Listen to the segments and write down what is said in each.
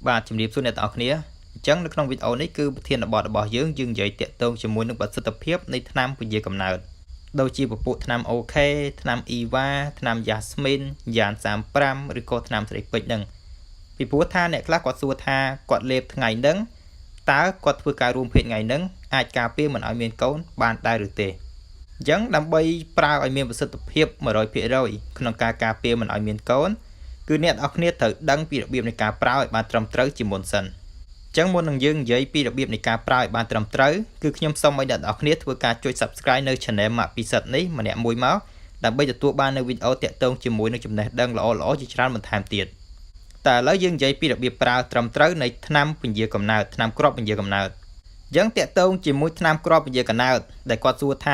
បាទជំរាបសួរអ្នកទាំងអស់គ្នាអញ្ចឹងនៅក្នុងវីដេអូនេះគឺប្រធានបទរបស់យើងនិយាយតាក់ទងជាមួយនឹងប្រសិទ្ធភាពនៃថ្នាំពន្យាកំណើតដូចជាពពួកថ្នាំ OK ថ្នាំ EVA ថ្នាំ Yasmin យ៉ាន35ឬក៏ថ្នាំស្រីពេជ្រហ្នឹងពីព្រោះថាអ្នកខ្លះគាត់សួរថាគាត់លេបថ្ងៃហ្នឹងតើគាត់ធ្វើការរួមភេទថ្ងៃហ្នឹងអាចការពារមិនឲ្យមានកូនបានដែរឬទេអញ្ចឹងដើម្បីប្រើឲ្យមានប្រសិទ្ធភាព 100% ក្នុងការការពារមិនឲ្យមានកូនគឺអ្នកនរគ្នាត្រូវដឹងពីរបៀបនៃការប្រើឲ្យបានត្រឹមត្រូវជាមុនសិនអញ្ចឹងមុននឹងយើងនិយាយពីរបៀបនៃការប្រើឲ្យបានត្រឹមត្រូវគឺខ្ញុំសូមឲ្យអ្នកនរគ្នាធ្វើការចុច Subscribe នៅ Channel ម៉ាក់ពិសិដ្ឋនេះម្នាក់មួយមកដើម្បីទទួលបាននៅវីដេអូតាក់ទងជាមួយនឹងចំណេះដឹងល្អៗជាច្រើនបន្ថែមទៀតតែឥឡូវយើងនិយាយពីរបៀបប្រើត្រឹមត្រូវនៃថ្នាំពន្យាកំណើតថ្នាំគ្រាប់ពន្យាកំណើតអញ្ចឹងតាក់ទងជាមួយថ្នាំគ្រាប់ពន្យាកំណើតដែលគាត់សួរថ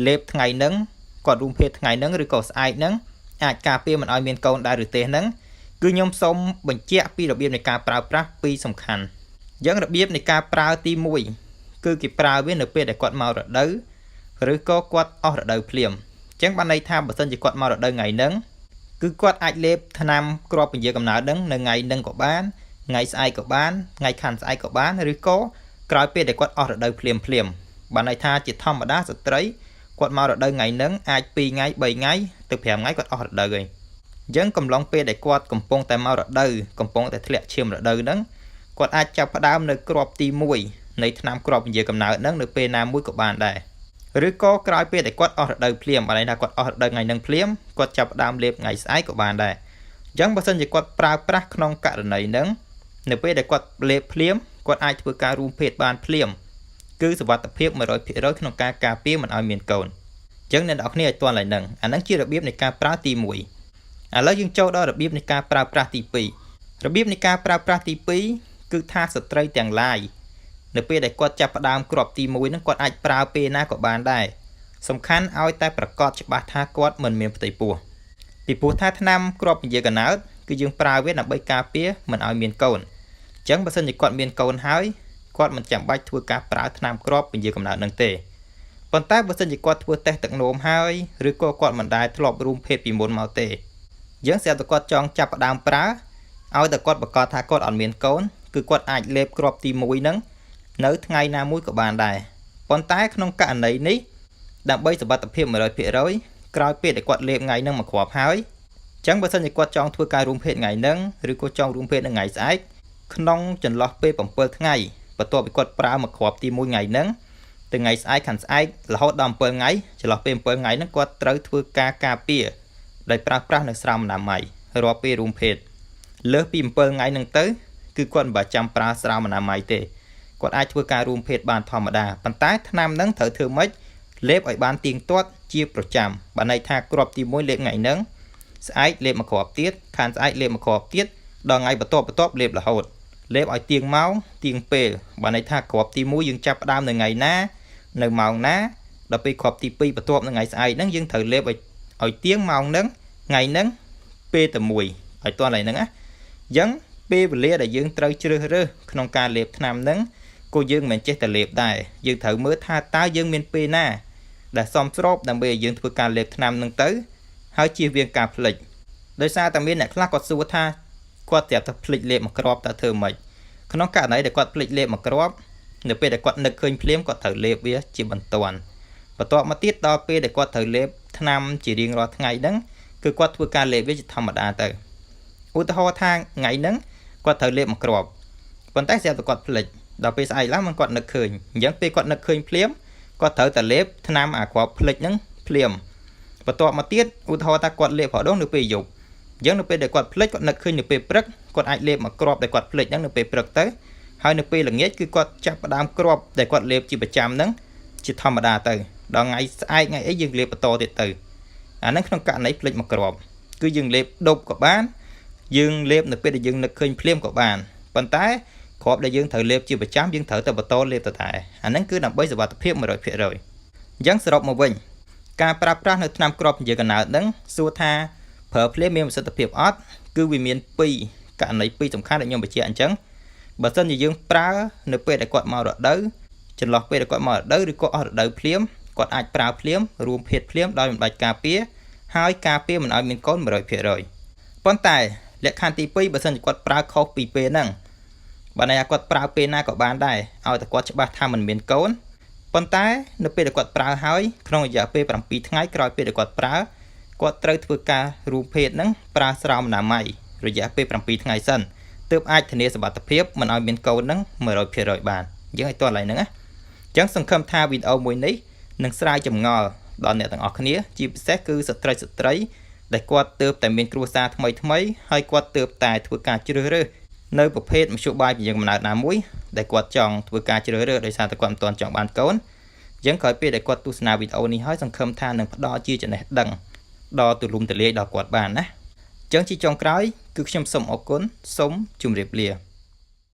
ាលេបថ្ងៃហ្នឹងគាត់រួមភេទថ្ងៃហ្នឹងឬក៏ស្អែកហ្នឹងអាចការពារមិនឲ្យមានកូនដែរឬទេហ្នឹងគឺខ្ញុំសូមបញ្ជាក់ពីរបៀបនៃការប្រើប្រាស់ពីរសំខាន់អញ្ចឹងរបៀបនៃការប្រើទី1គឺគេប្រើវានៅពេលដែលគាត់មករដូវឬក៏គាត់អស់រដូវភ្លាមអញ្ចឹងបានន័យថាបើសិនជាគាត់មករដូវថ្ងៃហ្នឹងគឺគាត់អាចលេបថ្នាំគ្រាប់ពន្យាកំណើតហ្នឹងនៅថ្ងៃហ្នឹងក៏បានថ្ងៃស្អែកក៏បានថ្ងៃខាន់ស្អែកក៏បានឬក៏ក្រោយពេលដែលគាត់អស់រដូវភ្លាមបានន័យថាជាធម្មតាស្ត្រីគាត់មករដូវថ្ងៃហ្នឹងអាច2ថ្ងៃ3ថ្ងៃទៅ5ថ្ងៃគាត់អស់រដូវហើយអញ្ចឹងកំឡុងពេលដែលគាត់កំពុងតែមករដូវកំពុងតែធ្លាក់ឈាមរដូវហ្នឹងគាត់អាចចាប់ផ្ដើមនៅគ្រាប់ទី1នៃថ្នាំគ្រាប់ពន្យាកំណើតហ្នឹងនៅពេលណាមួយក៏បានដែរឬក៏ក្រោយពេលដែលគាត់អស់រដូវភ្លាមបានន័យថាគាត់អស់រដូវថ្ងៃហ្នឹងភ្លាមគាត់ចាប់ផ្ដើមលេបថ្ងៃស្អែកក៏បានដែរអញ្ចឹងបើសិនជាគាត់ប្រើប្រាស់ក្នុងករណីហ្នឹងនៅពេលដែលគាត់លេបភ្លាមគាត់អាចធ្វើការរួមភេទបានភ្លាមគឺសុវត្ថិភាព 100% ក្នុងការការពារមិនឲ្យមានកូនអញ្ចឹងអ្នកនរគ្នាឲ្យទាន់ឡើយហ្នឹងអាហ្នឹងជារបៀបនៃការប្រើទី1ឥឡូវយើងចូលដល់របៀបនៃការប្រើប្រាស់ទី2របៀបនៃការប្រើប្រាស់ទី2គឺថាស្ត្រីទាំងឡាយនៅពេលដែលគាត់ចាប់ផ្ដើមគ្រាប់ទី1ហ្នឹងគាត់អាចប្រើពេលណាក៏បានដែរសំខាន់ឲ្យតែប្រកាសច្បាស់ថាគាត់មិនមានផ្ទៃពោះពីព្រោះថាថ្នាំគ្រាប់ពន្យាកំណើតគឺយើងប្រើវាដើម្បីការពារមិនឲ្យមានកូនអញ្ចឹងបើសិនជាគាត់មានកូនហើយគាត់មិនចាំបាច់ធ្វើការប្រើថ្នាំគ្រាប់ពន្យាកំណើតនឹងទេប៉ុន្តែបើសិនជាគាត់ធ្វើតេស្តទឹកនោមហើយឬក៏គាត់មិនដែលធ្លាប់រួមភេទពីមុនមកទេយើងស្រាប់តែគាត់ចង់ចាប់ផ្ដើមប្រើឲ្យតែគាត់ប្រកាសថាគាត់អត់មានកូនគឺគាត់អាចលេបគ្រាប់ទី1ហ្នឹងនៅថ្ងៃណាមួយក៏បានដែរប៉ុន្តែក្នុងករណីនេះដើម្បីសុវត្ថិភាព 100% ក្រោយពេលដែលគាត់លេបថ្ងៃហ្នឹងមកគ្រាប់ហើយអញ្ចឹងបើសិនជាគាត់ចង់ធ្វើការរួមភេទថ្ងៃហ្នឹងឬក៏ចង់រួមភេទនៅថ្ងៃស្អែកក្នុងចន្លោះពេល7ថ្ងៃបន្ទាប់ពីគាត់ប្រើមកគ្រាប់ទី1ថ្ងៃហ្នឹងទៅថ្ងៃស្អែកខាន់ស្អែករហូតដល់7ថ្ងៃចន្លោះពេល7ថ្ងៃហ្នឹងគាត់ត្រូវធ្វើការការពារដោយប្រើប្រាស់នៅស្រោមអនាម័យរាល់ពេលរួមភេទលើសពី7ថ្ងៃហ្នឹងទៅគឺគាត់មិនបាច់ចាំប្រើស្រោមអនាម័យទេគាត់អាចធ្វើការរួមភេទបានធម្មតាប៉ុន្តែថ្នាំហ្នឹងត្រូវធ្វើម៉េចលេបឲ្យបានទៀងទាត់ជាប្រចាំបានន័យថាគ្រាប់ទី1លេបថ្ងៃហ្នឹងស្អែកលេបមួយគ្រាប់ទៀតខាន់ស្អែកលេបមួយគ្រាប់ទៀតដល់ថ្ងៃបន្ទាប់លេបរហូតលេបឲ្យទៀងម៉ោងទៀងពេលបានន័យថាគ្រាប់ទី1យើងចាប់ផ្ដើមនៅថ្ងៃណានៅម៉ោងណាដល់ពេលគ្រាប់ទី2បន្ទាប់នៅថ្ងៃស្អែកហ្នឹងយើងត្រូវលេបឲ្យទៀងម៉ោងហ្នឹងថ្ងៃហ្នឹងពេលតែមួយឲ្យទាន់ឡើយហ្នឹងណាអញ្ចឹងពេលវេលាដែលយើងត្រូវជ្រើសរើសក្នុងការលេបថ្នាំហ្នឹងក៏យើងមិនចេះតែលេបដែរយើងត្រូវមើលថាតើយើងមានពេលណាដែលសមស្របដើម្បីឲ្យយើងធ្វើការលេបថ្នាំហ្នឹងទៅហើយជៀសវាងការភ្លេចដោយសារតែមានអ្នកខ្លះគាត់សួរថាគាត់ប្រាប់ថាភ្លេចលេបមួយគ្រាប់តើធ្វើម៉េចក្នុងករណីដែលគាត់ភ្លេចលេបមួយគ្រាប់នៅពេលដែលគាត់នឹកឃើញភ្លាមគាត់ត្រូវលេបវាជាបន្ទាន់បន្ទាប់មកទៀតដល់ពេលដែលគាត់ត្រូវលេបថ្នាំជារៀងរាល់ថ្ងៃហ្នឹងគឺគាត់ធ្វើការលេបវាជាធម្មតាទៅឧទាហរណ៍ថាថ្ងៃហ្នឹងគាត់ត្រូវលេបមួយគ្រាប់ប៉ុន្តែស្រាប់តែគាត់ភ្លេចដល់ពេលស្អែកឡើងគាត់នឹកឃើញអញ្ចឹងពេលគាត់នឹកឃើញភ្លាមគាត់ត្រូវតែលេបថ្នាំអាគ្រាប់ភ្លេចហ្នឹងភ្លាមបន្ទាប់មកទៀតឧទាហរណ៍ថាគាត់លេបប្រដងនៅពេលយប់អញ្ចឹងនៅពេលដែលគាត់ភ្លេចគាត់នឹកឃើញនៅពេលព្រឹកគាត់អាចលេបមួយគ្រាប់ដែលគាត់ភ្លេចហ្នឹងនៅពេលព្រឹកទៅហើយនៅពេលល្ងាចគឺគាត់ចាប់ផ្ដើមគ្រាប់ដែលគាត់លេបជាប្រចាំហ្នឹងជាធម្មតាទៅដល់ថ្ងៃស្អែកថ្ងៃអីយើងលេបបន្តទៀតទៅអាហ្នឹងក្នុងករណីភ្លេចមួយគ្រាប់គឺយើងលេបដប់ក៏បានយើងលេបនៅពេលដែលយើងនឹកឃើញភ្លាមក៏បានប៉ុន្តែគ្រាប់ដែលយើងត្រូវលេបជាប្រចាំយើងត្រូវតែបន្តលេបទៅតែអាហ្នឹងគឺដើម្បីសុវត្ថិភាព 100% អញ្ចឹងសរុបមកវិញការប្រើប្រាស់នៅថ្នាំគ្រាប់ពន្យាកំណើតហ្នឹងសួរថាប្រើភ្លាមមានប្រសិទ្ធភាពអត់គឺវាមាន2ករណី2សំខាន់ដែលខ្ញុំបញ្ជាក់អញ្ចឹងបើសិនជាយើងប្រើនៅពេលដែលគាត់មករដូវចន្លោះពេលដែលគាត់មករដូវឬក៏អស់រដូវភ្លាមគាត់អាចប្រើភ្លាមរួមភេទភ្លាមដោយមិនបាច់ការពារហើយការពារមិនឲ្យមានកូន 100% ប៉ុន្តែលក្ខខណ្ឌទី2បើសិនជាគាត់ប្រើខុសពីពេលហ្នឹង bạn nàyគាត់ប្រើពេលណាក៏បានដែរឲ្យតែគាត់ច្បាស់ថាមិនមានកូនប៉ុន្តែនៅពេលដែលគាត់ប្រើហើយក្នុងរយៈពេល7ថ្ងៃក្រោយពេលដែលគាត់ប្រើគាត់ត្រូវធ្វើការរួមភេទហ្នឹងប្រើស្រោមអនាម័យរយៈពេល7ថ្ងៃសិនទើបអាចធានាសុវត្ថិភាពមិនឲ្យមានកូនហ្នឹង 100% បានយើងឲ្យតោះឡើយហ្នឹងណាអញ្ចឹងសង្ឃឹមថាវីដេអូមួយនេះនឹងស្រាយចម្ងល់ដល់អ្នកទាំងអស់គ្នាជាពិសេសគឺស្ត្រីដែលគាត់ទើបតែមានគ្រួសារថ្មីហើយគាត់ទើបតែធ្វើការជ្រើសរើសនៅប្រភេទមធ្យោបាយពង្រឹងកំណើតណាមួយដែលគាត់ចង់ធ្វើការជ្រើសរើសដោយសារតែគាត់មិនទាន់ចង់បានកូនអញ្ចឹងក្រោយពេលដែលគាត់ទស្សនាវីដេអូនេះហើយសង្ឃឹមថានឹងផ្ដល់ជាចំណេះដឹងដល់ទូលំទូលាយដល់គាត់បានណាអញ្ចឹងជាចុងក្រោយគឺខ្ញុំសូមអរគុណសូមជម្រាបលា